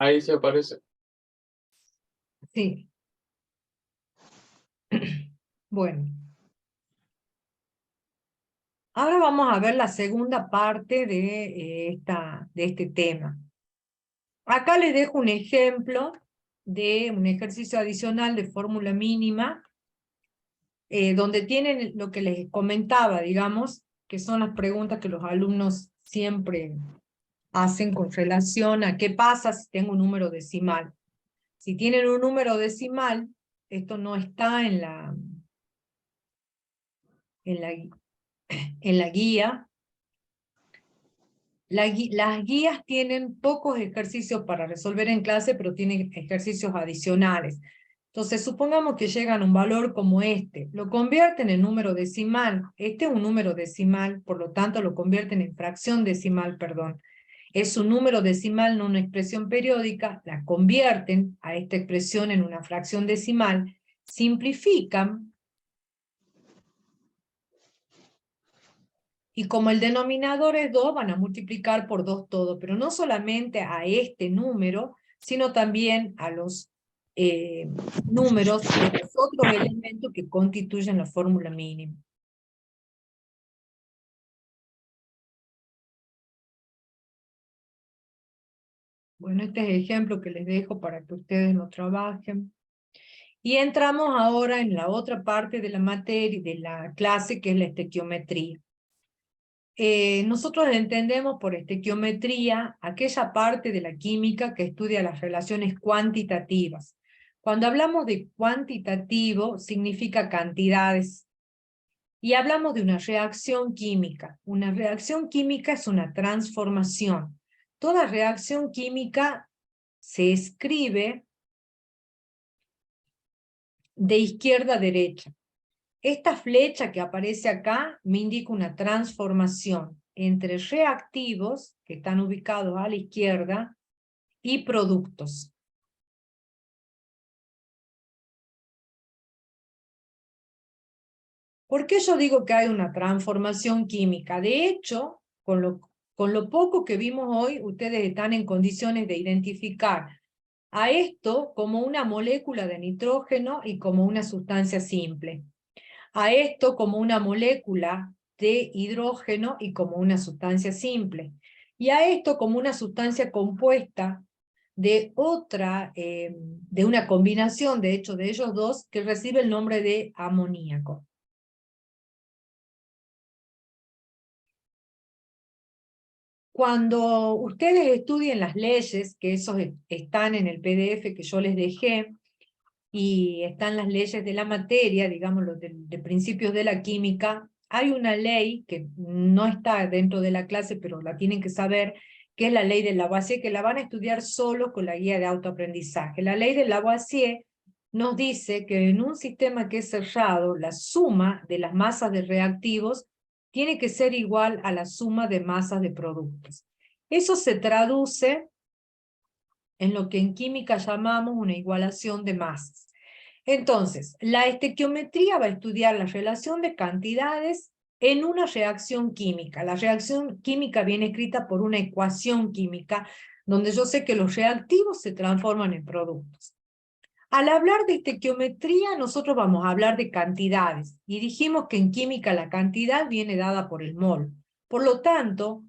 Ahí se aparece. Sí. Bueno. Ahora vamos a ver la segunda parte de este tema. Acá les dejo un ejemplo de un ejercicio adicional de fórmula mínima, donde tienen lo que les comentaba, digamos, que son las preguntas que los alumnos siempre hacen con relación a qué pasa si tengo un número decimal. Si tienen un número decimal, esto no está en la guía. Las guías tienen pocos ejercicios para resolver en clase, pero tienen ejercicios adicionales. Entonces, supongamos que llegan a un valor como este, lo convierten en número decimal. Este es un número decimal, por lo tanto lo convierten en fracción decimal, perdón. Es un número decimal, no una expresión periódica, la convierten a esta expresión en una fracción decimal, simplifican, y como el denominador es 2, van a multiplicar por 2 todo, pero no solamente a este número, sino también a los números de los otros elementos que constituyen la fórmula mínima. Bueno, este es el ejemplo que les dejo para que ustedes lo trabajen. Y entramos ahora en la otra parte de la materia, de la clase, que es la estequiometría. Nosotros entendemos por estequiometría aquella parte de la química que estudia las relaciones cuantitativas. Cuando hablamos de cuantitativo, significa cantidades. Y hablamos de una reacción química. Una reacción química es una transformación. Toda reacción química se escribe de izquierda a derecha. Esta flecha que aparece acá me indica una transformación entre reactivos, que están ubicados a la izquierda, y productos. ¿Por qué yo digo que hay una transformación química? De hecho, con lo poco que vimos hoy, ustedes están en condiciones de identificar a esto como una molécula de nitrógeno y como una sustancia simple. A esto como una molécula de hidrógeno y como una sustancia simple. Y a esto como una sustancia compuesta de de una combinación, de hecho, de ellos dos, que recibe el nombre de amoníaco. Cuando ustedes estudien las leyes, que esos están en el PDF que yo les dejé, y están las leyes de la materia, digamos, los de principios de la química, hay una ley que no está dentro de la clase, pero la tienen que saber, que es la ley de Lavoisier, que la van a estudiar solo con la guía de autoaprendizaje. La ley de Lavoisier nos dice que en un sistema que es cerrado, la suma de las masas de reactivos tiene que ser igual a la suma de masas de productos. Eso se traduce en lo que en química llamamos una igualación de masas. Entonces, la estequiometría va a estudiar la relación de cantidades en una reacción química. La reacción química viene escrita por una ecuación química, donde yo sé que los reactivos se transforman en productos. Al hablar de estequiometría, nosotros vamos a hablar de cantidades, y dijimos que en química la cantidad viene dada por el mol. Por lo tanto,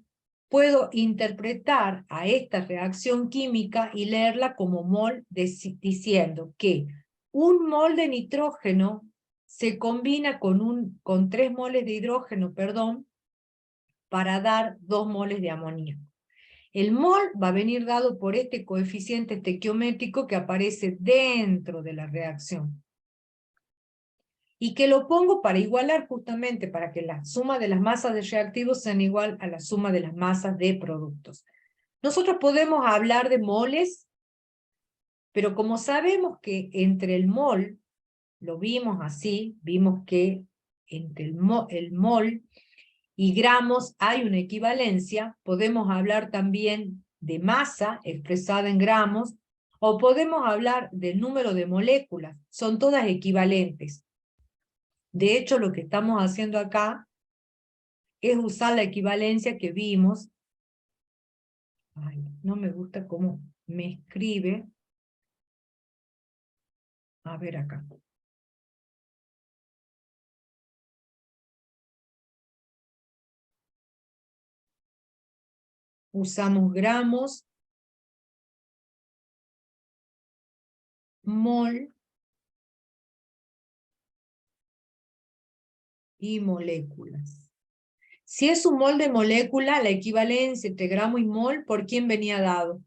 puedo interpretar a esta reacción química y leerla como mol, diciendo que un mol de nitrógeno se combina con 3 moles de hidrógeno, para dar 2 moles de amoníaco. El mol va a venir dado por este coeficiente estequiométrico que aparece dentro de la reacción. Y que lo pongo para igualar justamente, para que la suma de las masas de reactivos sean igual a la suma de las masas de productos. Nosotros podemos hablar de moles, pero como sabemos que entre el mol, lo vimos así, vimos que entre el mol y gramos hay una equivalencia, podemos hablar también de masa expresada en gramos, o podemos hablar del número de moléculas, son todas equivalentes. De hecho, lo que estamos haciendo acá es usar la equivalencia que vimos. Ay, no me gusta cómo me escribe, a ver acá. Usamos gramos, mol y moléculas. Si es un mol de molécula, la equivalencia entre gramo y mol, ¿por quién venía dado?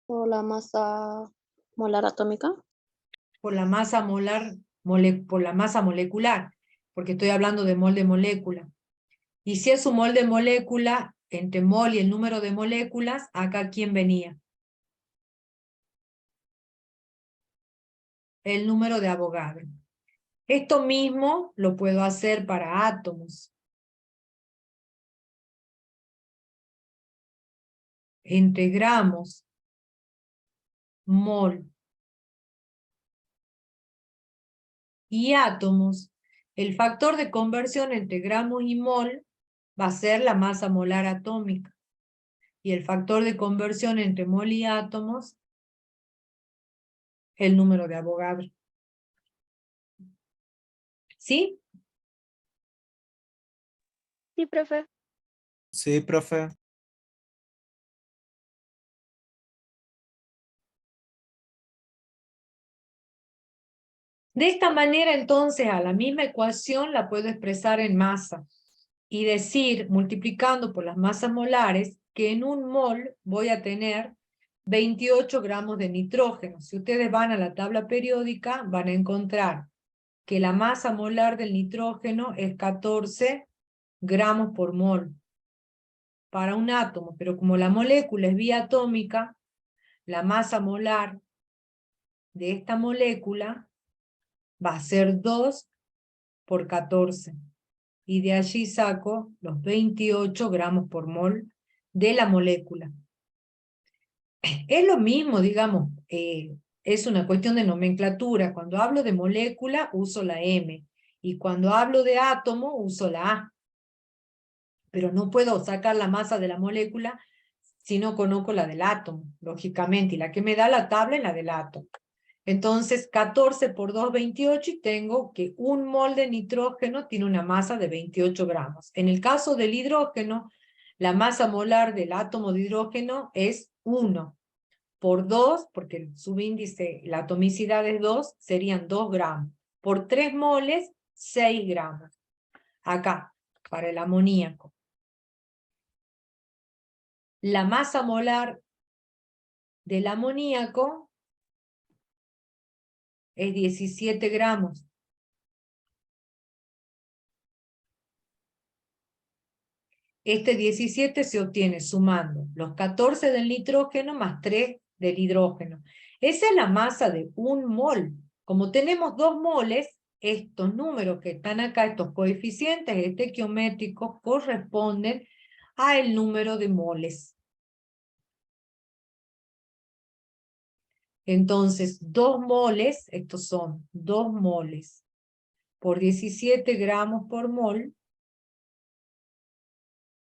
O la masa molar atómica. Por la masa molar, por la masa molecular, porque estoy hablando de mol de molécula. Y si es un mol de molécula, entre mol y el número de moléculas, acá ¿quién venía? El número de Avogadro. Esto mismo lo puedo hacer para átomos. Entre gramos, mol y átomos, el factor de conversión entre gramos y mol va a ser la masa molar atómica. Y el factor de conversión entre mol y átomos, el número de Avogadro. ¿Sí? Sí, profe. Sí, profe. De esta manera, entonces, a la misma ecuación la puedo expresar en masa y decir, multiplicando por las masas molares, que en un mol voy a tener 28 gramos de nitrógeno. Si ustedes van a la tabla periódica, van a encontrar que la masa molar del nitrógeno es 14 gramos por mol para un átomo, pero como la molécula es biatómica, la masa molar de esta molécula va a ser 2 por 14. Y de allí saco los 28 gramos por mol de la molécula. Es lo mismo, digamos, es una cuestión de nomenclatura. Cuando hablo de molécula, uso la M. Y cuando hablo de átomo, uso la A. Pero no puedo sacar la masa de la molécula si no conozco la del átomo, lógicamente. Y la que me da la tabla es la del átomo. Entonces, 14 por 2, 28, y tengo que un mol de nitrógeno tiene una masa de 28 gramos. En el caso del hidrógeno, la masa molar del átomo de hidrógeno es 1 por 2, porque el subíndice, la atomicidad es 2, serían 2 gramos. Por 3 moles, 6 gramos. Acá, para el amoníaco. La masa molar del amoníaco es 17 gramos. Este 17 se obtiene sumando los 14 del nitrógeno más 3 del hidrógeno. Esa es la masa de un mol. Como tenemos 2 moles, estos números que están acá, estos coeficientes estequiométricos, corresponden al número de moles. Entonces, 2 moles, estos son 2 moles por 17 gramos por mol,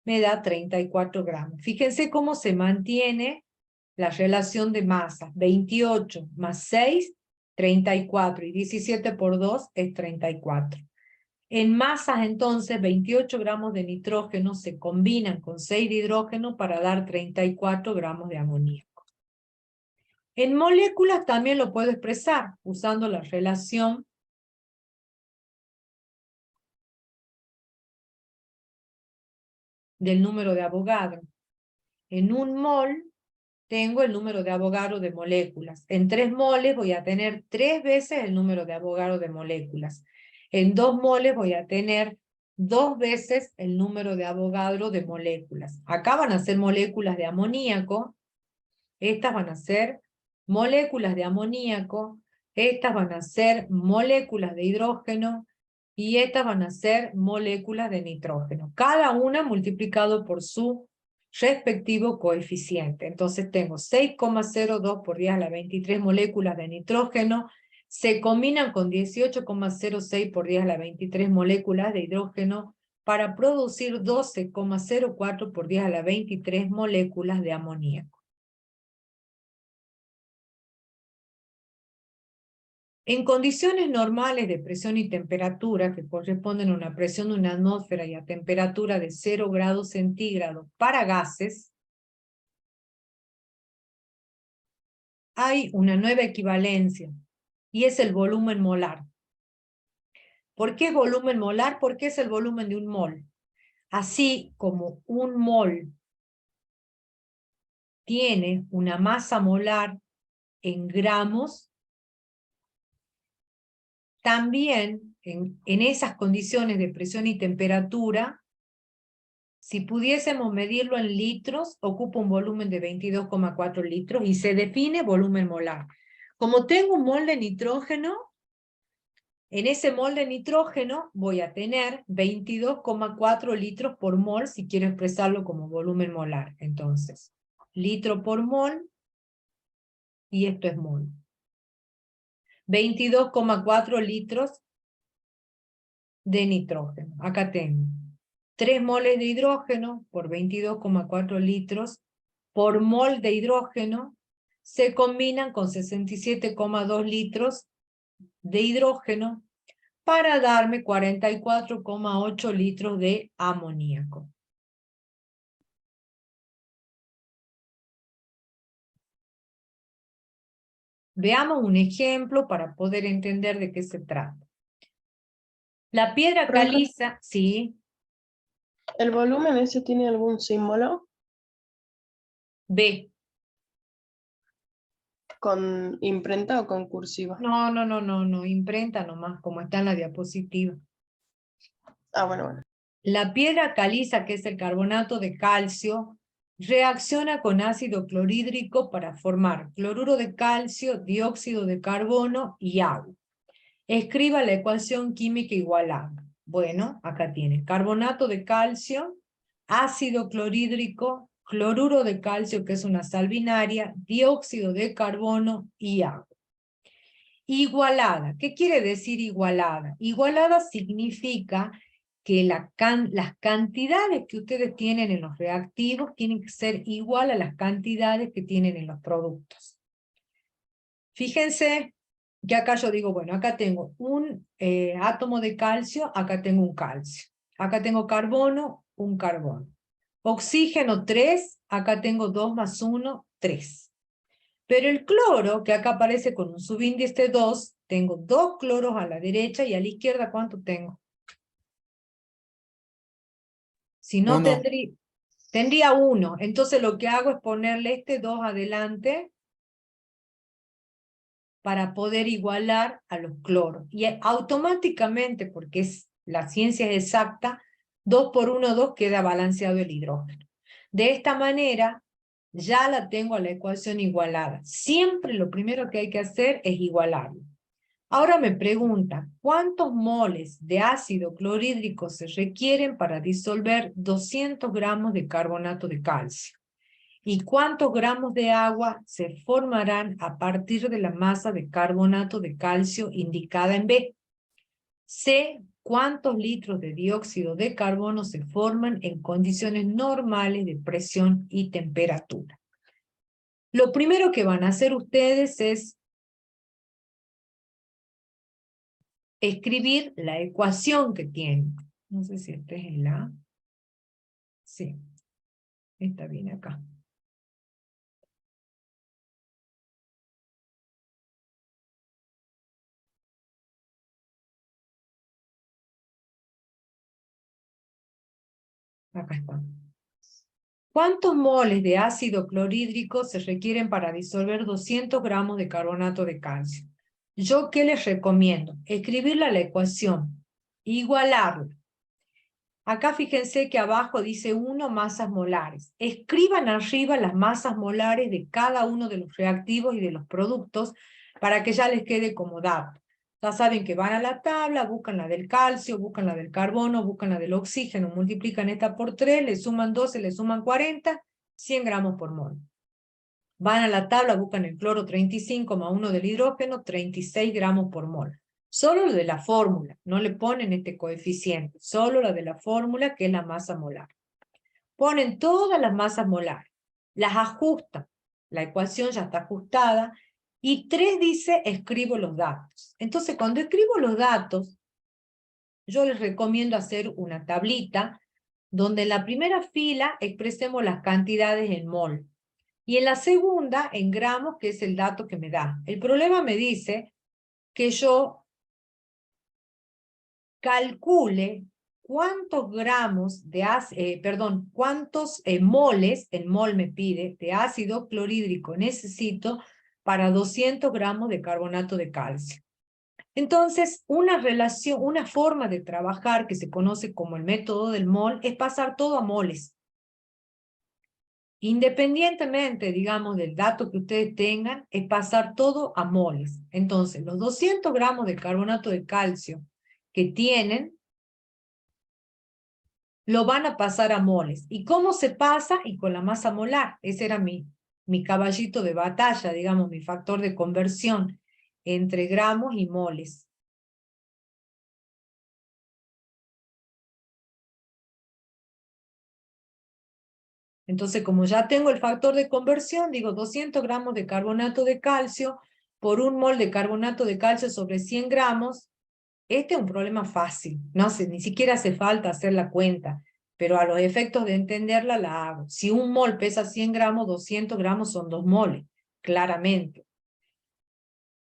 me da 34 gramos. Fíjense cómo se mantiene la relación de masas. 28 más 6, 34. Y 17 por 2 es 34. En masas, entonces, 28 gramos de nitrógeno se combinan con 6 de hidrógeno para dar 34 gramos de amoníaco. En moléculas también lo puedo expresar usando la relación del número de Avogadro. En un mol tengo el número de Avogadro de moléculas. En 3 moles voy a tener 3 veces el número de Avogadro de moléculas. En 2 moles voy a tener 2 veces el número de Avogadro de moléculas. Acá van a ser moléculas de amoníaco. Estas van a ser moléculas de amoníaco. Estas van a ser moléculas de hidrógeno. Y estas van a ser moléculas de nitrógeno. Cada una multiplicado por su respectivo coeficiente. Entonces tengo 6,02 por 10 a la 23 moléculas de nitrógeno, se combinan con 18,06 por 10 a la 23 moléculas de hidrógeno para producir 12,04 por 10 a la 23 moléculas de amoníaco. En condiciones normales de presión y temperatura, que corresponden a una presión de una atmósfera y a temperatura de 0 grados centígrados para gases, hay una nueva equivalencia, y es el volumen molar. ¿Por qué es volumen molar? Porque es el volumen de un mol. Así como un mol tiene una masa molar en gramos, también en esas condiciones de presión y temperatura, si pudiésemos medirlo en litros, ocupa un volumen de 22,4 litros y se define volumen molar. Como tengo un mol de nitrógeno, en ese mol de nitrógeno voy a tener 22,4 litros por mol si quiero expresarlo como volumen molar. Entonces, litro por mol, y esto es mol. 22,4 litros de nitrógeno. Acá tengo 3 moles de hidrógeno por 22,4 litros por mol de hidrógeno se combinan con 67,2 litros de hidrógeno para darme 44,8 litros de amoníaco. Veamos un ejemplo para poder entender de qué se trata. La piedra Profe. caliza, sí, ¿El volumen ese tiene algún símbolo? B. ¿Con imprenta o con cursiva? No, imprenta nomás, como está en la diapositiva. Ah, bueno. La piedra caliza, que es el carbonato de calcio, reacciona con ácido clorhídrico para formar cloruro de calcio, dióxido de carbono y agua. Escriba la ecuación química igualada. Bueno, acá tiene carbonato de calcio, ácido clorhídrico, cloruro de calcio, que es una sal binaria, dióxido de carbono y agua. Igualada. ¿Qué quiere decir igualada? Igualada significa que las cantidades que ustedes tienen en los reactivos tienen que ser igual a las cantidades que tienen en los productos. Fíjense que acá yo digo, bueno, acá tengo un átomo de calcio, acá tengo un calcio. Acá tengo carbono, un carbono. Oxígeno 3, acá tengo 2 más 1, 3. Pero el cloro, que acá aparece con un subíndice 2, tengo 2 cloros a la derecha y a la izquierda, ¿cuánto tengo? Si no, Uno. tendría 1. Entonces lo que hago es ponerle este 2 adelante para poder igualar a los cloros. Y automáticamente, porque la ciencia es exacta, 2 por 1, 2, queda balanceado el hidrógeno. De esta manera, ya la tengo a la ecuación igualada. Siempre lo primero que hay que hacer es igualarlo. Ahora me pregunta, ¿cuántos moles de ácido clorhídrico se requieren para disolver 200 gramos de carbonato de calcio? ¿Y cuántos gramos de agua se formarán a partir de la masa de carbonato de calcio indicada en B? C, ¿cuántos litros de dióxido de carbono se forman en condiciones normales de presión y temperatura? Lo primero que van a hacer ustedes es escribir la ecuación que tienen. No sé si esta es la... Sí, esta viene acá. Acá está. ¿Cuántos moles de ácido clorhídrico se requieren para disolver 200 gramos de carbonato de calcio? ¿Yo qué les recomiendo? Escribirla la ecuación, igualarla. Acá fíjense que abajo dice 1 masas molares. Escriban arriba las masas molares de cada uno de los reactivos y de los productos para que ya les quede como dato. Ya saben que van a la tabla, buscan la del calcio, buscan la del carbono, buscan la del oxígeno, multiplican esta por 3, le suman 12, le suman 40, 100 gramos por mol. Van a la tabla, buscan el cloro 35 más 1 del hidrógeno, 36 gramos por mol. Solo lo de la fórmula, no le ponen este coeficiente, solo lo de la fórmula que es la masa molar. Ponen todas las masas molares, las ajustan, la ecuación ya está ajustada, y 3 dice escribo los datos. Entonces cuando escribo los datos, yo les recomiendo hacer una tablita donde en la primera fila expresemos las cantidades en mol y en la segunda en gramos, que es el dato que me da. El problema me dice que yo calcule cuántos gramos de cuántos moles, el mol me pide, de ácido clorhídrico necesito para 200 gramos de carbonato de calcio. Entonces, una forma de trabajar que se conoce como el método del mol es pasar todo a moles. Independientemente, digamos, del dato que ustedes tengan, es pasar todo a moles. Entonces, los 200 gramos de carbonato de calcio que tienen, lo van a pasar a moles. ¿Y cómo se pasa? Y con la masa molar. Ese era mi caballito de batalla, digamos, mi factor de conversión entre gramos y moles. Entonces, como ya tengo el factor de conversión, digo 200 gramos de carbonato de calcio por 1 mol de carbonato de calcio sobre 100 gramos. Este es un problema fácil, ni siquiera hace falta hacer la cuenta, pero a los efectos de entenderla la hago. Si 1 mol pesa 100 gramos, 200 gramos son 2 moles, claramente.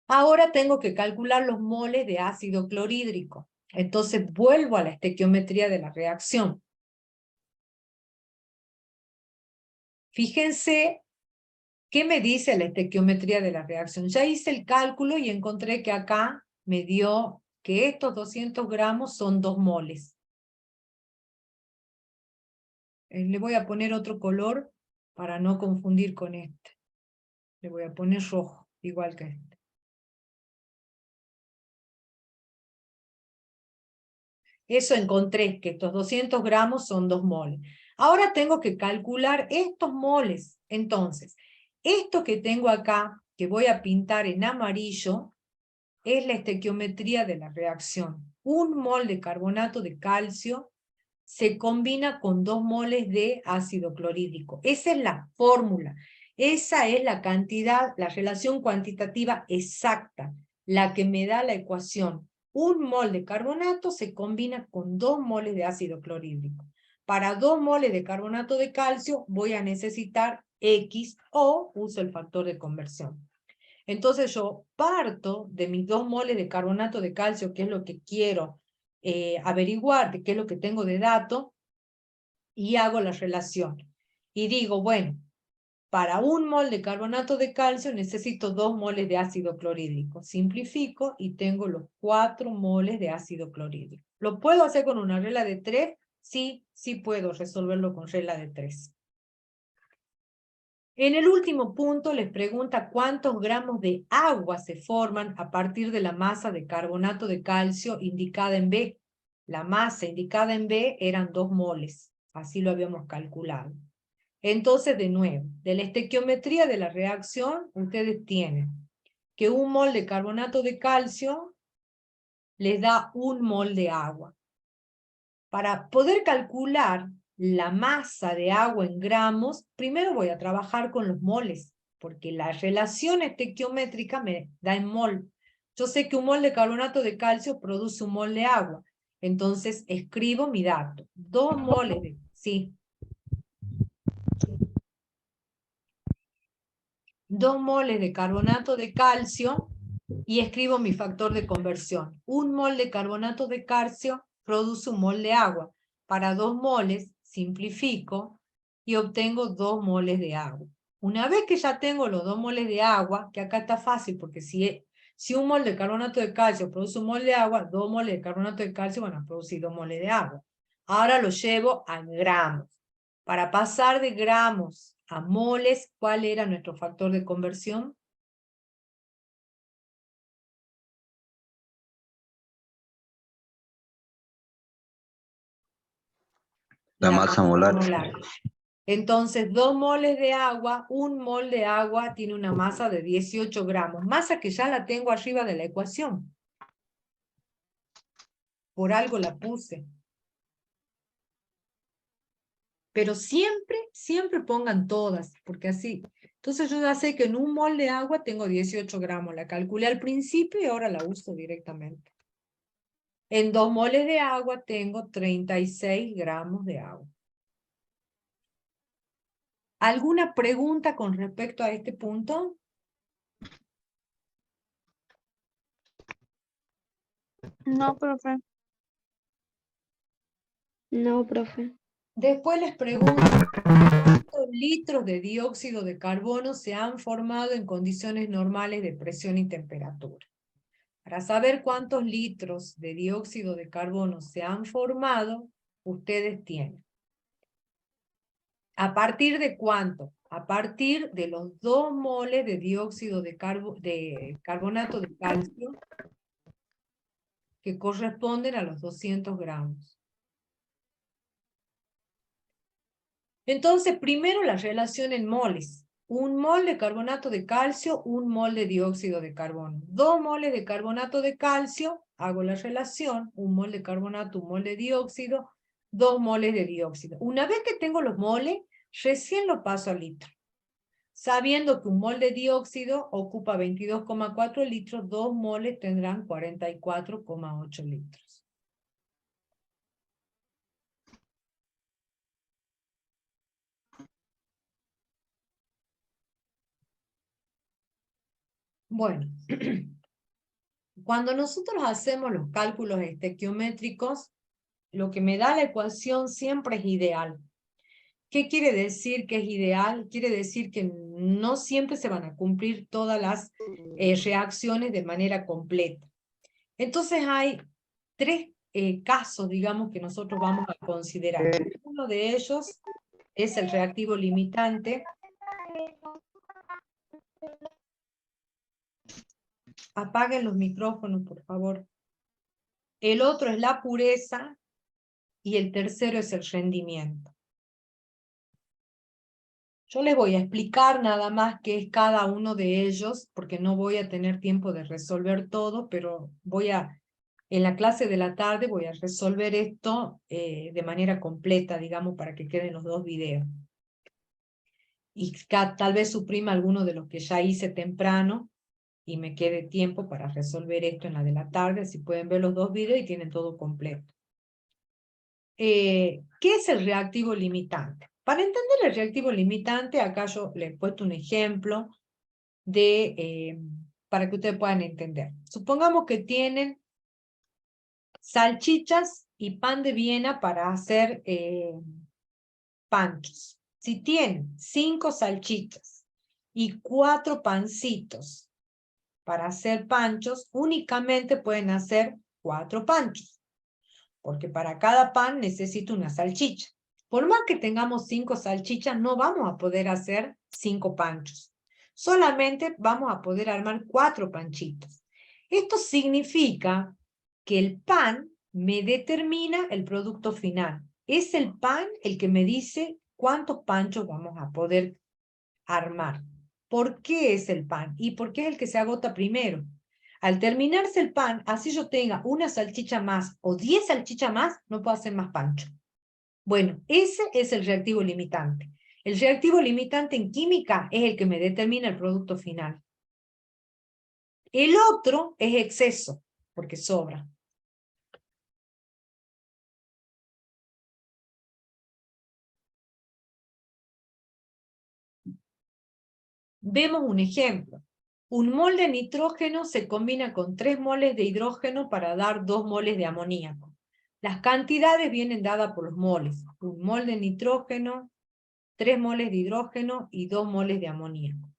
Ahora tengo que calcular los moles de ácido clorhídrico. Entonces vuelvo a la estequiometría de la reacción. Fíjense qué me dice la estequiometría de la reacción. Ya hice el cálculo y encontré que acá me dio que estos 200 gramos son 2 moles. Le voy a poner otro color para no confundir con este. Le voy a poner rojo, igual que este. Eso encontré, que estos 200 gramos son 2 moles. Ahora tengo que calcular estos moles. Entonces, esto que tengo acá, que voy a pintar en amarillo, es la estequiometría de la reacción. 1 mol de carbonato de calcio se combina con 2 moles de ácido clorhídrico. Esa es la fórmula. Esa es la cantidad, la relación cuantitativa exacta, la que me da la ecuación. 1 mol de carbonato se combina con 2 moles de ácido clorhídrico. Para 2 moles de carbonato de calcio voy a necesitar X o uso el factor de conversión. Entonces yo parto de mis 2 moles de carbonato de calcio, que es lo que quiero averiguar, qué es lo que tengo de dato, y hago la relación. Y digo, bueno, para 1 mol de carbonato de calcio necesito 2 moles de ácido clorhídrico. Simplifico y tengo los 4 moles de ácido clorhídrico. ¿Lo puedo hacer con una regla de 3? Sí, sí puedo resolverlo con regla de 3. En el último punto les pregunta cuántos gramos de agua se forman a partir de la masa de carbonato de calcio indicada en B. La masa indicada en B eran 2 moles, así lo habíamos calculado. Entonces, de nuevo, de la estequiometría de la reacción, ustedes tienen que 1 mol de carbonato de calcio les da 1 mol de agua. Para poder calcular la masa de agua en gramos, primero voy a trabajar con los moles, porque la relación estequiométrica me da en mol. Yo sé que 1 mol de carbonato de calcio produce 1 mol de agua. Entonces escribo mi dato. 2 moles de... Sí. 2 moles de carbonato de calcio y escribo mi factor de conversión. 1 mol de carbonato de calcio produce 1 mol de agua. Para 2 moles simplifico y obtengo 2 moles de agua. Una vez que ya tengo los 2 moles de agua, que acá está fácil porque si 1 mol de carbonato de calcio produce 1 mol de agua, 2 moles de carbonato de calcio van a producir 2 moles de agua. Ahora lo llevo a gramos. Para pasar de gramos a moles, ¿cuál era nuestro factor de conversión? La masa molar. Entonces, 2 moles de agua, 1 mol de agua tiene una masa de 18 gramos. Masa que ya la tengo arriba de la ecuación. por algo la puse. Pero siempre, siempre pongan todas, porque así. Entonces yo ya sé que en un mol de agua tengo 18 gramos. La calculé al principio y ahora la uso directamente. En 2 moles de agua tengo 36 gramos de agua. ¿Alguna pregunta con respecto a este punto? No, profe. No, profe. Después les pregunto, ¿cuántos litros de dióxido de carbono se han formado en condiciones normales de presión y temperatura? Para saber cuántos litros de dióxido de carbono se han formado, ustedes tienen. ¿A partir de cuánto? A partir de los 2 moles de dióxido de carbonato de calcio que corresponden a los 200 gramos. Entonces, primero la relación en moles. 1 mol de carbonato de calcio, 1 mol de dióxido de carbono. 2 moles de carbonato de calcio, hago la relación, 1 mol de carbonato, 1 mol de dióxido, 2 moles de dióxido. Una vez que tengo los moles, recién lo paso a litro. Sabiendo que 1 mol de dióxido ocupa 22,4 litros, 2 moles tendrán 44,8 litros. Bueno, cuando nosotros hacemos los cálculos estequiométricos, lo que me da la ecuación siempre es ideal. ¿Qué quiere decir que es ideal? Quiere decir que no siempre se van a cumplir todas las reacciones de manera completa. Entonces hay 3 casos, digamos, que nosotros vamos a considerar. Uno de ellos es el reactivo limitante. Apaguen los micrófonos, por favor. El otro es la pureza y el tercero es el rendimiento. Yo les voy a explicar nada más qué es cada uno de ellos, porque no voy a tener tiempo de resolver todo, pero en la clase de la tarde voy a resolver esto de manera completa, digamos, para que queden los 2 videos. Y tal vez suprima alguno de los que ya hice temprano, y me quede tiempo para resolver esto en la de la tarde, así pueden ver los 2 videos y tienen todo completo. ¿Qué es el reactivo limitante? Para entender el reactivo limitante, acá yo les he puesto un ejemplo para que ustedes puedan entender. Supongamos que tienen salchichas y pan de Viena para hacer panchos. Si tienen 5 salchichas y 4 pancitos para hacer panchos, únicamente pueden hacer 4 panchos, porque para cada pan necesito una salchicha. Por más que tengamos 5 salchichas, no vamos a poder hacer 5 panchos. Solamente vamos a poder armar 4 panchitos. Esto significa que el pan me determina el producto final. Es el pan el que me dice cuántos panchos vamos a poder armar. ¿Por qué es el pan? ¿Y por qué es el que se agota primero? Al terminarse el pan, así yo tenga una salchicha más o 10 salchichas más, no puedo hacer más pancho. Bueno, ese es el reactivo limitante. El reactivo limitante en química es el que me determina el producto final. El otro es exceso, porque sobra. Vemos un ejemplo. 1 mol de nitrógeno se combina con 3 moles de hidrógeno para dar 2 moles de amoníaco. Las cantidades vienen dadas por los moles. 1 mol de nitrógeno, 3 moles de hidrógeno y 2 moles de amoníaco.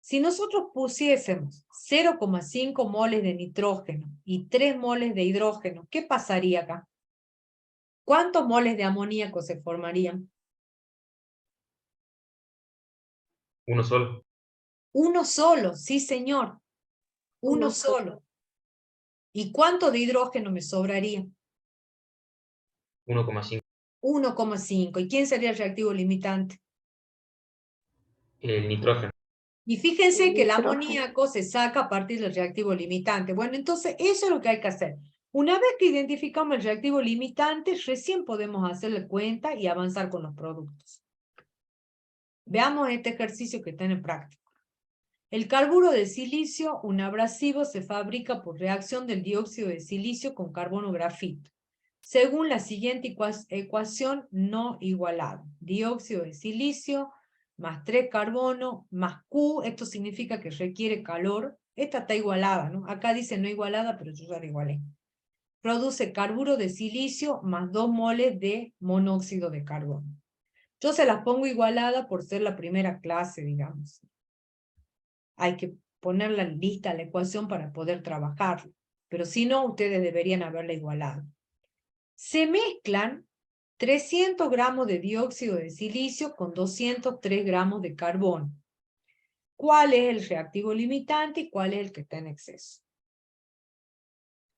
Si nosotros pusiésemos 0,5 moles de nitrógeno y 3 moles de hidrógeno, ¿qué pasaría acá? ¿Cuántos moles de amoníaco se formarían? Uno solo. Uno solo, sí señor. Uno solo. ¿Y cuánto de hidrógeno me sobraría? 1,5. 1,5. ¿Y quién sería el reactivo limitante? El nitrógeno. Y fíjense que el Nitrógeno. amoníaco se saca a partir del reactivo limitante. Bueno, entonces eso es lo que hay que hacer. Una vez que identificamos el reactivo limitante, recién podemos hacerle cuenta y avanzar con los productos. Veamos este ejercicio que está en el práctico. El carburo de silicio, un abrasivo, se fabrica por reacción del dióxido de silicio con carbono grafito, según la siguiente ecuación no igualada. Dióxido de silicio más 3 carbono más Q, esto significa que requiere calor. Esta está igualada, ¿no? Acá dice no igualada, pero yo ya la igualé. Produce carburo de silicio más 2 moles de monóxido de carbono. Yo se las pongo igualada por ser la primera clase, digamos. Hay que ponerla lista a la ecuación para poder trabajar, pero si no, ustedes deberían haberla igualado. Se mezclan 300 gramos de dióxido de silicio con 203 gramos de carbono. ¿Cuál es el reactivo limitante y cuál es el que está en exceso?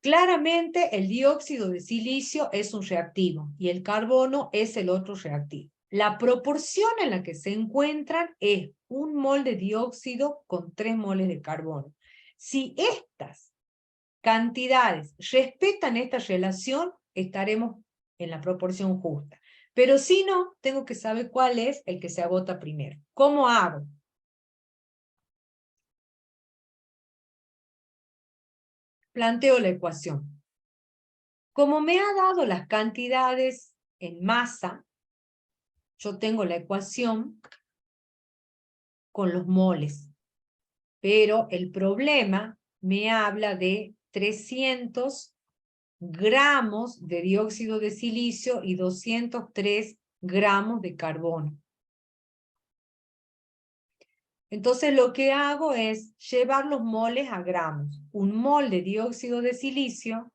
Claramente el dióxido de silicio es un reactivo y el carbono es el otro reactivo. La proporción en la que se encuentran es 1 mol de dióxido con 3 moles de carbono. Si estas cantidades respetan esta relación, estaremos en la proporción justa. Pero si no, tengo que saber cuál es el que se agota primero. ¿Cómo hago? Planteo la ecuación. Como me ha dado las cantidades en masa, yo tengo la ecuación con los moles. Pero el problema me habla de 300 gramos de dióxido de silicio y 203 gramos de carbono. Entonces lo que hago es llevar los moles a gramos. 1 mol de dióxido de silicio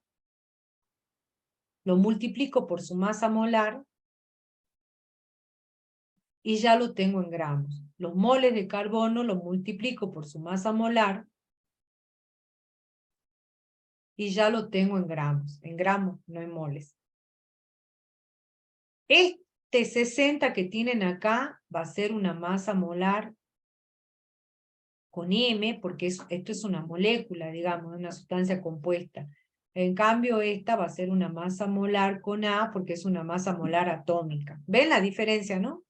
lo multiplico por su masa molar y ya lo tengo en gramos. Los moles de carbono lo multiplico por su masa molar y ya lo tengo en gramos, no en moles. Este 60 que tienen acá va a ser una masa molar con M, porque esto es una molécula, digamos, una sustancia compuesta. En cambio, esta va a ser una masa molar con A, porque es una masa molar atómica. ¿Ven la diferencia, no?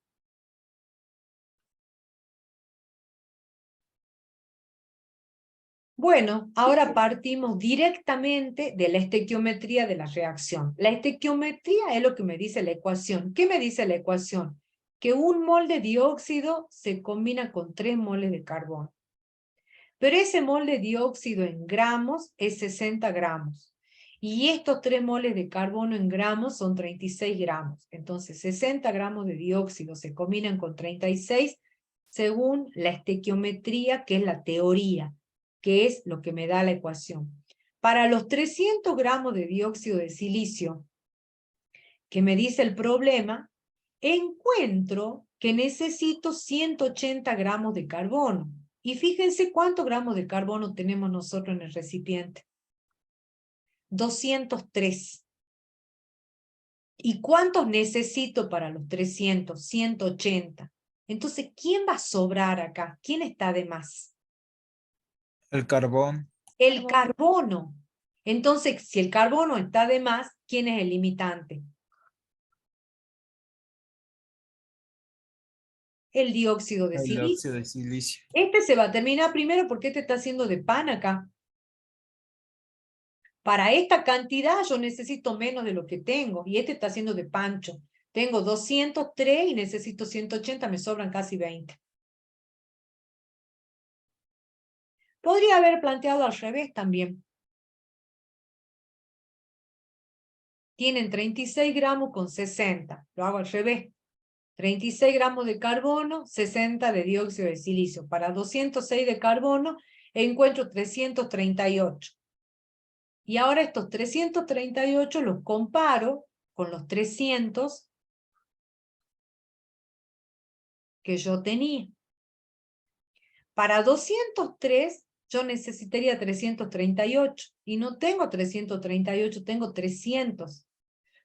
Bueno, ahora partimos directamente de la estequiometría de la reacción. La estequiometría es lo que me dice la ecuación. ¿Qué me dice la ecuación? Que 1 mol de dióxido se combina con 3 moles de carbono. Pero ese mol de dióxido en gramos es 60 gramos. Y estos 3 moles de carbono en gramos son 36 gramos. Entonces, 60 gramos de dióxido se combinan con 36 según la estequiometría, que es la teoría, que es lo que me da la ecuación. Para los 300 gramos de dióxido de silicio, que me dice el problema, encuentro que necesito 180 gramos de carbono. Y fíjense cuántos gramos de carbono tenemos nosotros en el recipiente. 203. ¿Y cuántos necesito para los 300? 180. Entonces, ¿quién va a sobrar acá? ¿Quién está de más? El carbón. El carbono. Entonces, si el carbono está de más, ¿quién es el limitante? El dióxido de El silicio. dióxido de silicio. Este se va a terminar primero porque este está haciendo de pan acá. Para esta cantidad yo necesito menos de lo que tengo. Y este está haciendo de pancho. Tengo 203 y necesito 180, me sobran casi 20. Podría haber planteado al revés también. Tienen 36 gramos con 60. Lo hago al revés. 36 gramos de carbono, 60 de dióxido de silicio. Para 206 de carbono encuentro 338. Y ahora estos 338 los comparo con los 300 que yo tenía. Para 203 yo necesitaría 338 y no tengo 338, tengo 300.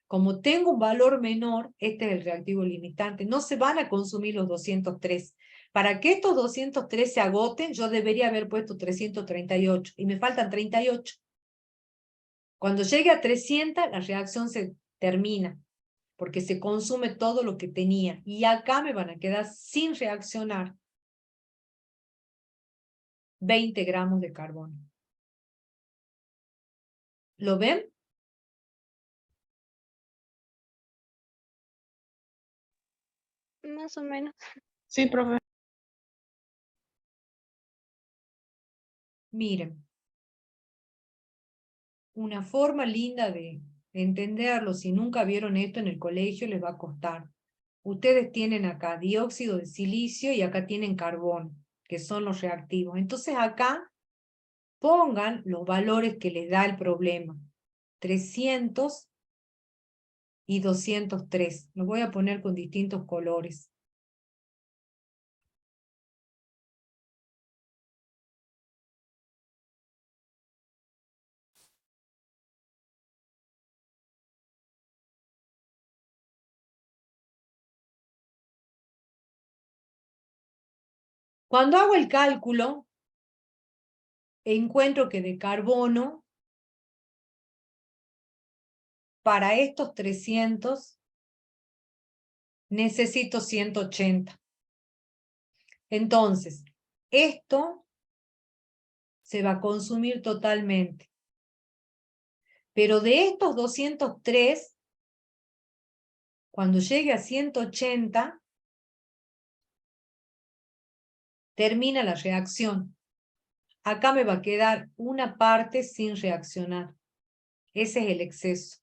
Como tengo un valor menor, este es el reactivo limitante. No se van a consumir los 203. Para que estos 203 se agoten, yo debería haber puesto 338 y me faltan 38. Cuando llegue a 300, la reacción se termina, porque se consume todo lo que tenía. Y acá me van a quedar sin reaccionar 20 gramos de carbono. ¿Lo ven? Más o menos. Sí, profe. Miren. Una forma linda de entenderlo, si nunca vieron esto en el colegio, les va a costar. Ustedes tienen acá dióxido de silicio y acá tienen carbón, que son los reactivos. Entonces acá pongan los valores que les da el problema. 300 y 203. Los voy a poner con distintos colores. Cuando hago el cálculo, encuentro que de carbono, para estos 300, necesito 180. Entonces, esto se va a consumir totalmente. Pero de estos 203, cuando llegue a 180, termina la reacción. Acá me va a quedar una parte sin reaccionar. Ese es el exceso.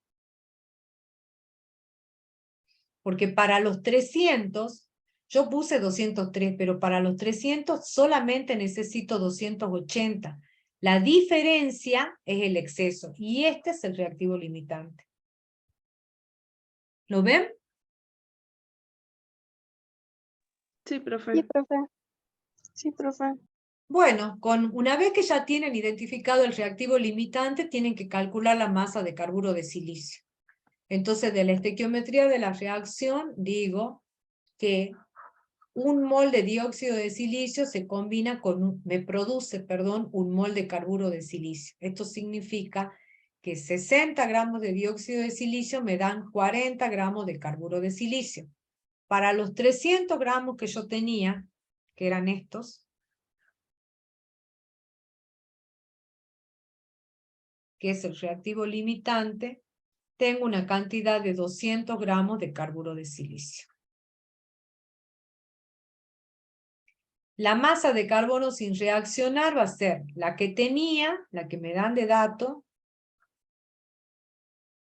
Porque para los 300, yo puse 203, pero para los 300 solamente necesito 280. La diferencia es el exceso, y este es el reactivo limitante. ¿Lo ven? Sí, Sí, profe. profe. Sí, profe. Bueno, una vez que ya tienen identificado el reactivo limitante, tienen que calcular la masa de carburo de silicio. Entonces, de la estequiometría de la reacción, digo que 1 mol de dióxido de silicio se combina con, me produce, un mol de carburo de silicio. Esto significa que 60 gramos de dióxido de silicio me dan 40 gramos de carburo de silicio. Para los 300 gramos que yo tenía, que eran estos, que es el reactivo limitante, tengo una cantidad de 200 gramos de carburo de silicio. La masa de carbono sin reaccionar va a ser la que tenía, la que me dan de dato,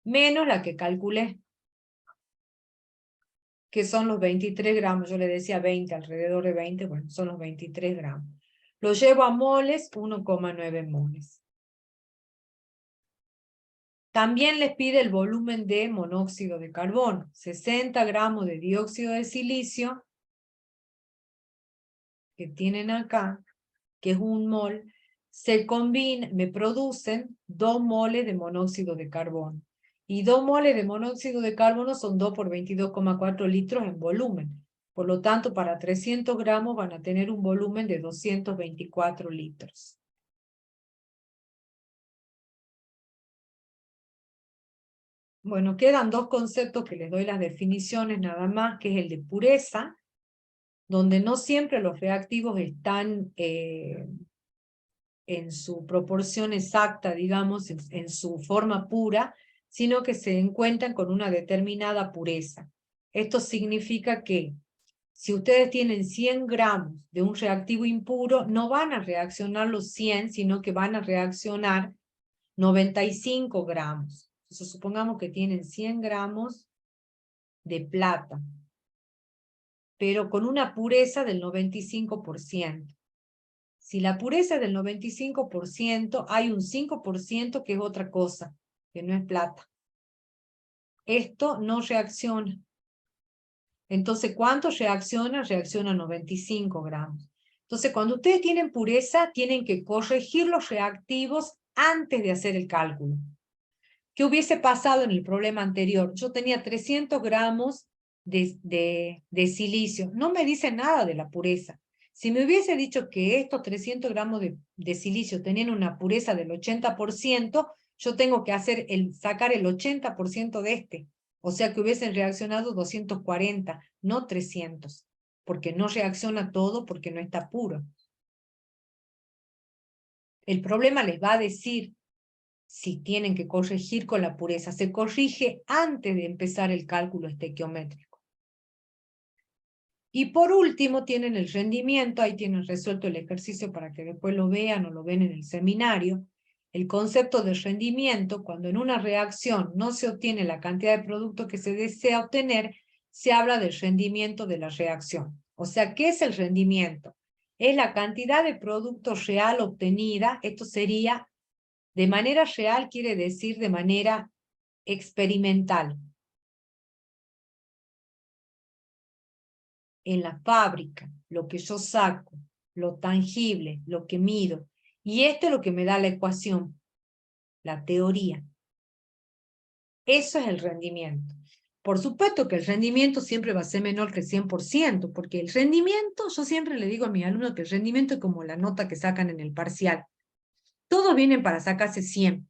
menos la que calculé, que son los 23 gramos. Yo le decía 20, alrededor de 20, bueno, son los 23 gramos. Lo llevo a moles, 1,9 moles. También les pide el volumen de monóxido de carbono, 60 gramos de dióxido de silicio, que tienen acá, que es 1 mol, se combina, me producen 2 moles de monóxido de carbono. Y 2 moles de monóxido de carbono son 2 por 22,4 litros en volumen. Por lo tanto, para 300 gramos van a tener un volumen de 224 litros. Bueno, quedan 2 conceptos que les doy las definiciones nada más, que es el de pureza, donde no siempre los reactivos están en su proporción exacta, digamos, en su forma pura, sino que se encuentran con una determinada pureza. Esto significa que si ustedes tienen 100 gramos de un reactivo impuro, no van a reaccionar los 100, sino que van a reaccionar 95 gramos. Entonces, supongamos que tienen 100 gramos de plata, pero con una pureza del 95%. Si la pureza es del 95%, hay un 5% que es otra cosa, que no es plata. Esto no reacciona. Entonces, ¿cuánto reacciona? Reacciona 95 gramos. Entonces, cuando ustedes tienen pureza, tienen que corregir los reactivos antes de hacer el cálculo. ¿Qué hubiese pasado en el problema anterior? Yo tenía 300 gramos de silicio. No me dice nada de la pureza. Si me hubiese dicho que estos 300 gramos de silicio tenían una pureza del 80%, yo tengo que sacar el 80% de este. O sea que hubiesen reaccionado 240, no 300. Porque no reacciona todo porque no está puro. El problema les va a decir si tienen que corregir con la pureza. Se corrige antes de empezar el cálculo estequiométrico. Y por último tienen el rendimiento, ahí tienen resuelto el ejercicio para que después lo vean o lo ven en el seminario. El concepto de rendimiento, cuando en una reacción no se obtiene la cantidad de producto que se desea obtener, se habla del rendimiento de la reacción. O sea, ¿qué es el rendimiento? Es la cantidad de producto real obtenida, esto sería, de manera real quiere decir de manera experimental. En la fábrica, lo que yo saco, lo tangible, lo que mido. Y esto es lo que me da la ecuación, la teoría. Eso es el rendimiento. Por supuesto que el rendimiento siempre va a ser menor que el 100%, porque el rendimiento, yo siempre le digo a mis alumnos que el rendimiento es como la nota que sacan en el parcial. Todos vienen para sacarse 100,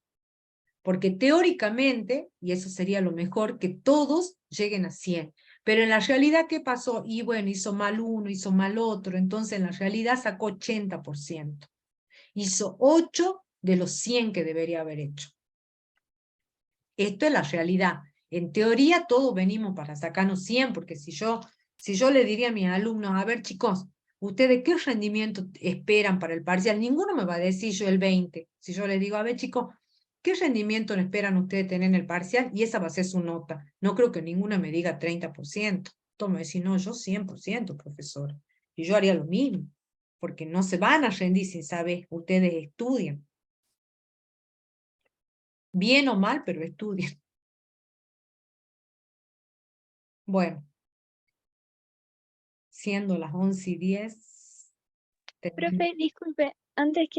porque teóricamente, y eso sería lo mejor, que todos lleguen a 100. Pero en la realidad, ¿qué pasó? Y bueno, hizo mal uno, hizo mal otro, entonces en la realidad sacó 80%. Hizo 8 de los 100 que debería haber hecho. Esto es la realidad. En teoría todos venimos para sacarnos 100, porque si yo le diría a mis alumnos, a ver chicos, ¿ustedes qué rendimiento esperan para el parcial? Ninguno me va a decir yo el 20. Si yo les digo, a ver chicos, ¿qué rendimiento esperan ustedes tener en el parcial? Y esa va a ser su nota. No creo que ninguna me diga 30%. Todos me decir, no, yo 100%, profesor. Y yo haría lo mismo, porque no se van a rendir sin saber. Ustedes estudian. Bien o mal, pero estudian. Bueno, siendo las 11:10. Profe, disculpe, antes que